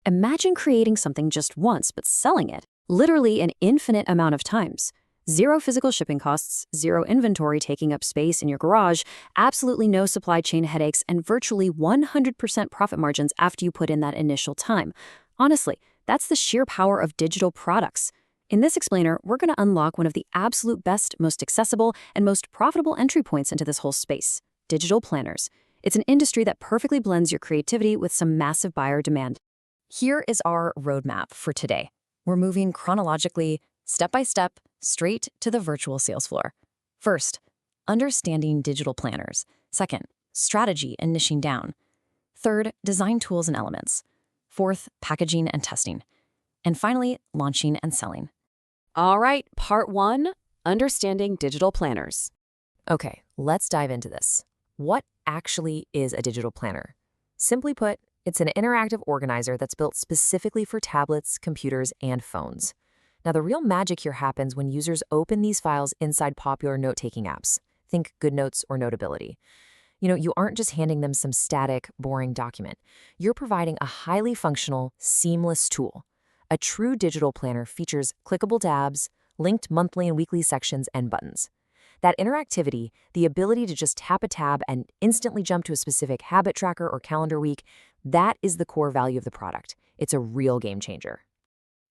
Imagine creating something just once, but selling it literally an infinite amount of times. Zero physical shipping costs, zero inventory taking up space in your garage, absolutely no supply chain headaches, and virtually 100% profit margins after you put in that initial time. Honestly, that's the sheer power of digital products. In this explainer, we're going to unlock one of the absolute best, most accessible, and most profitable entry points into this whole space: digital planners. It's an industry that perfectly blends your creativity with some massive buyer demand. Here is our roadmap for today. We're moving chronologically, step by step, straight to the virtual sales floor. First, understanding digital planners. Second, strategy and niching down. Third, design tools and elements. Fourth, packaging and testing. And finally, launching and selling. All right, part 1, understanding digital planners. Okay, let's dive into this. What actually is a digital planner? Simply put, it's an interactive organizer that's built specifically for tablets, computers, and phones. Now, the real magic here happens when users open these files inside popular note-taking apps. Think GoodNotes or Notability. You aren't just handing them some static, boring document. You're providing a highly functional, seamless tool. A true digital planner features clickable tabs, linked monthly and weekly sections, and buttons. That interactivity, the ability to just tap a tab and instantly jump to a specific habit tracker or calendar week, that is the core value of the product. It's a real game changer.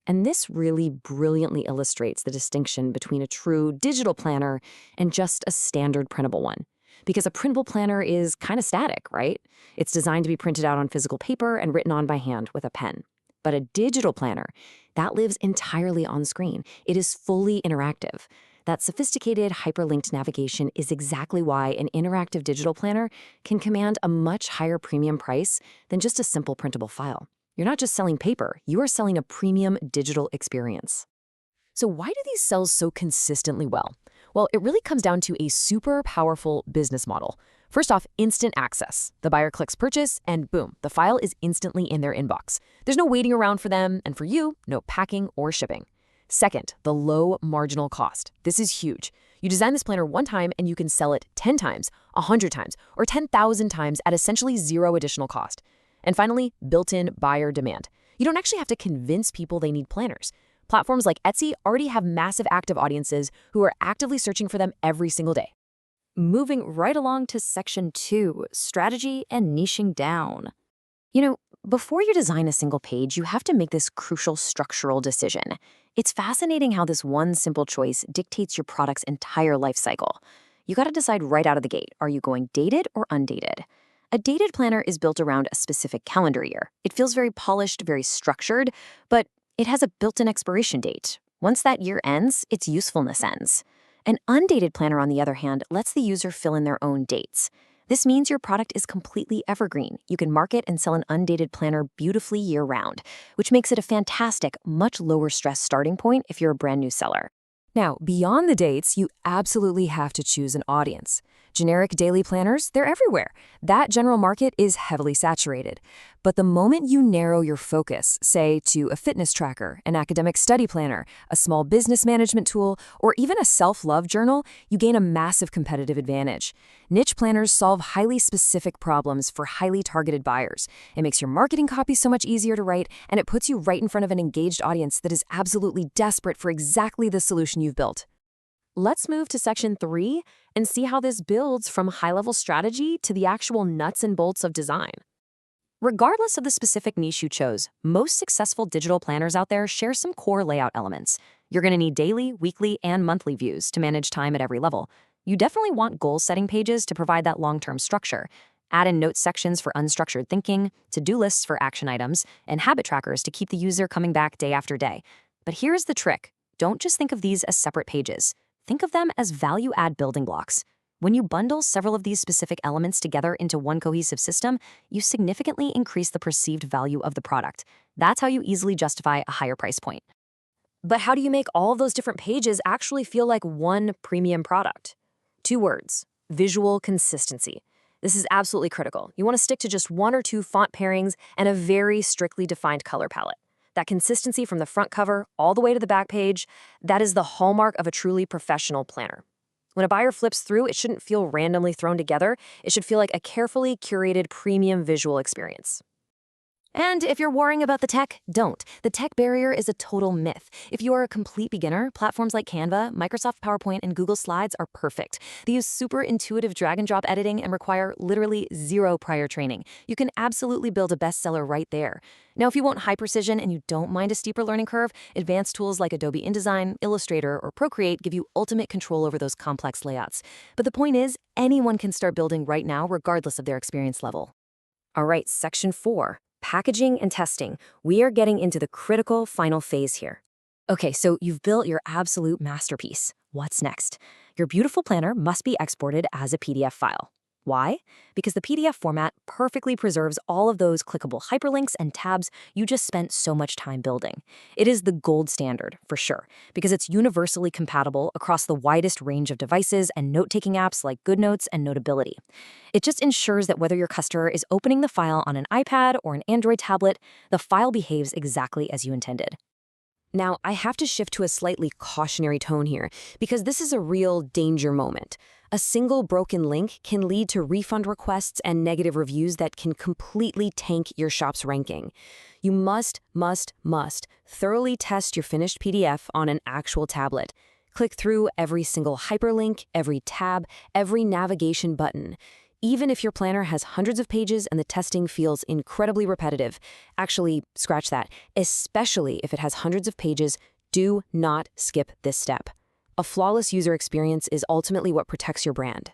And this really brilliantly illustrates the distinction between a true digital planner and just a standard printable one. Because a printable planner is kind of static, right? It's designed to be printed out on physical paper and written on by hand with a pen. But a digital planner, that lives entirely on screen. It is fully interactive. That sophisticated hyperlinked navigation is exactly why an interactive digital planner can command a much higher premium price than just a simple printable file. You're not just selling paper, you are selling a premium digital experience. So why do these sell so consistently well? Well, it really comes down to a super powerful business model. First off, instant access. The buyer clicks purchase and boom, the file is instantly in their inbox. There's no waiting around for them, and for you, no packing or shipping. Second, the low marginal cost. This is huge. You design this planner one time and you can sell it 10 times, 100 times, or 10,000 times at essentially zero additional cost. And finally, built-in buyer demand. You don't actually have to convince people they need planners. Platforms like Etsy already have massive active audiences who are actively searching for them every single day. Moving right along to section 2, strategy and niching down. Before you design a single page, you have to make this crucial structural decision. It's fascinating how this one simple choice dictates your product's entire life cycle. You got to decide right out of the gate, are you going dated or undated? A dated planner is built around a specific calendar year. It feels very polished, very structured, but it has a built-in expiration date. Once that year ends, its usefulness ends. An undated planner, on the other hand, lets the user fill in their own dates. This means your product is completely evergreen. You can market and sell an undated planner beautifully year-round, which makes it a fantastic, much lower-stress starting point if you're a brand new seller. Now, beyond the dates, you absolutely have to choose an audience. Generic daily planners, they're everywhere. That general market is heavily saturated. But the moment you narrow your focus, say to a fitness tracker, an academic study planner, a small business management tool, or even a self-love journal, you gain a massive competitive advantage. Niche planners solve highly specific problems for highly targeted buyers. It makes your marketing copy so much easier to write, and it puts you right in front of an engaged audience that is absolutely desperate for exactly the solution you've built. Let's move to section 3 and see how this builds from high-level strategy to the actual nuts and bolts of design. Regardless of the specific niche you chose, most successful digital planners out there share some core layout elements. You're going to need daily, weekly, and monthly views to manage time at every level. You definitely want goal-setting pages to provide that long-term structure. Add in note sections for unstructured thinking, to-do lists for action items, and habit trackers to keep the user coming back day after day. But here's the trick. Don't just think of these as separate pages. Think of them as value-add building blocks. When you bundle several of these specific elements together into one cohesive system, you significantly increase the perceived value of the product. That's how you easily justify a higher price point. But how do you make all of those different pages actually feel like one premium product? 2 words: visual consistency. This is absolutely critical. You want to stick to just 1 or 2 font pairings and a very strictly defined color palette. That consistency from the front cover all the way to the back page, that is the hallmark of a truly professional planner. When a buyer flips through, it shouldn't feel randomly thrown together. It should feel like a carefully curated premium visual experience. And if you're worrying about the tech, don't. The tech barrier is a total myth. If you are a complete beginner, platforms like Canva, Microsoft PowerPoint, and Google Slides are perfect. They use super intuitive drag and drop editing and require literally zero prior training. You can absolutely build a bestseller right there. Now, if you want high precision and you don't mind a steeper learning curve, advanced tools like Adobe InDesign, Illustrator, or Procreate give you ultimate control over those complex layouts. But the point is, anyone can start building right now regardless of their experience level. All right, section 4. Packaging and testing. We are getting into the critical final phase here. Okay, so you've built your absolute masterpiece. What's next? Your beautiful planner must be exported as a PDF file. Why? Because the PDF format perfectly preserves all of those clickable hyperlinks and tabs you just spent so much time building. It is the gold standard, for sure, because it's universally compatible across the widest range of devices and note-taking apps like GoodNotes and Notability. It just ensures that whether your customer is opening the file on an iPad or an Android tablet, the file behaves exactly as you intended. Now, I have to shift to a slightly cautionary tone here, because this is a real danger moment. A single broken link can lead to refund requests and negative reviews that can completely tank your shop's ranking. You must thoroughly test your finished PDF on an actual tablet. Click through every single hyperlink, every tab, every navigation button. Even if your planner has hundreds of pages and the testing feels incredibly repetitive, actually, scratch that, especially if it has hundreds of pages, do not skip this step. A flawless user experience is ultimately what protects your brand.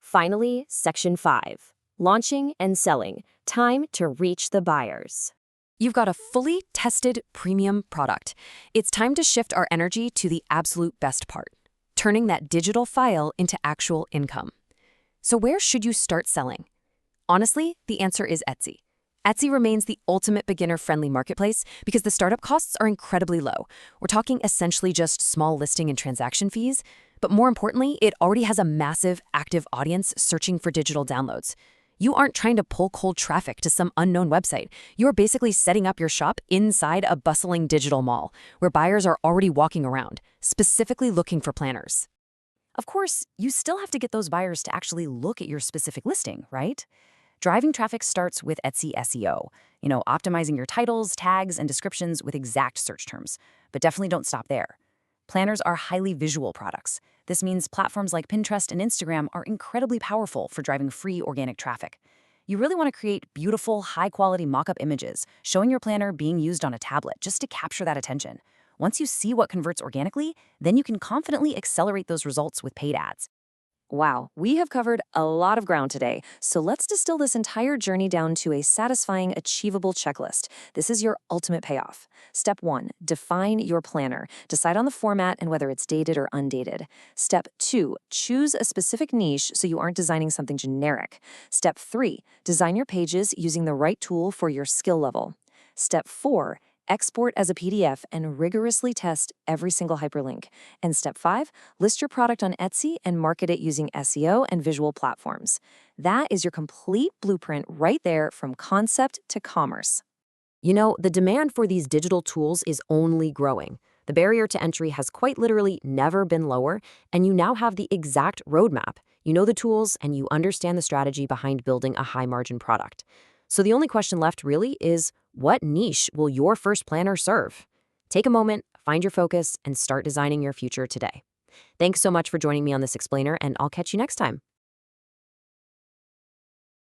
Finally, section 5. Launching and selling. Time to reach the buyers. You've got a fully tested premium product. It's time to shift our energy to the absolute best part, turning that digital file into actual income. So where should you start selling? Honestly, the answer is Etsy. Etsy remains the ultimate beginner-friendly marketplace because the startup costs are incredibly low. We're talking essentially just small listing and transaction fees, but more importantly, it already has a massive active audience searching for digital downloads. You aren't trying to pull cold traffic to some unknown website. You're basically setting up your shop inside a bustling digital mall where buyers are already walking around, specifically looking for planners. Of course, you still have to get those buyers to actually look at your specific listing, right? Driving traffic starts with Etsy SEO, optimizing your titles, tags, and descriptions with exact search terms. But definitely don't stop there. Planners are highly visual products. This means platforms like Pinterest and Instagram are incredibly powerful for driving free organic traffic. You really want to create beautiful, high-quality mock-up images showing your planner being used on a tablet just to capture that attention. Once you see what converts organically, then you can confidently accelerate those results with paid ads. Wow, we have covered a lot of ground today, so let's distill this entire journey down to a satisfying, achievable checklist. This is your ultimate payoff. Step 1, define your planner. Decide on the format and whether it's dated or undated. Step 2, choose a specific niche so you aren't designing something generic. Step 3, design your pages using the right tool for your skill level. Step 4, export as a PDF and rigorously test every single hyperlink. And step 5, list your product on Etsy and market it using SEO and visual platforms. That is your complete blueprint right there from concept to commerce. The demand for these digital tools is only growing. The barrier to entry has quite literally never been lower, and you now have the exact roadmap. You know the tools, and you understand the strategy behind building a high-margin product. So the only question left really is, what niche will your first planner serve? Take a moment, find your focus, and start designing your future today. Thanks so much for joining me on this explainer, and I'll catch you next time.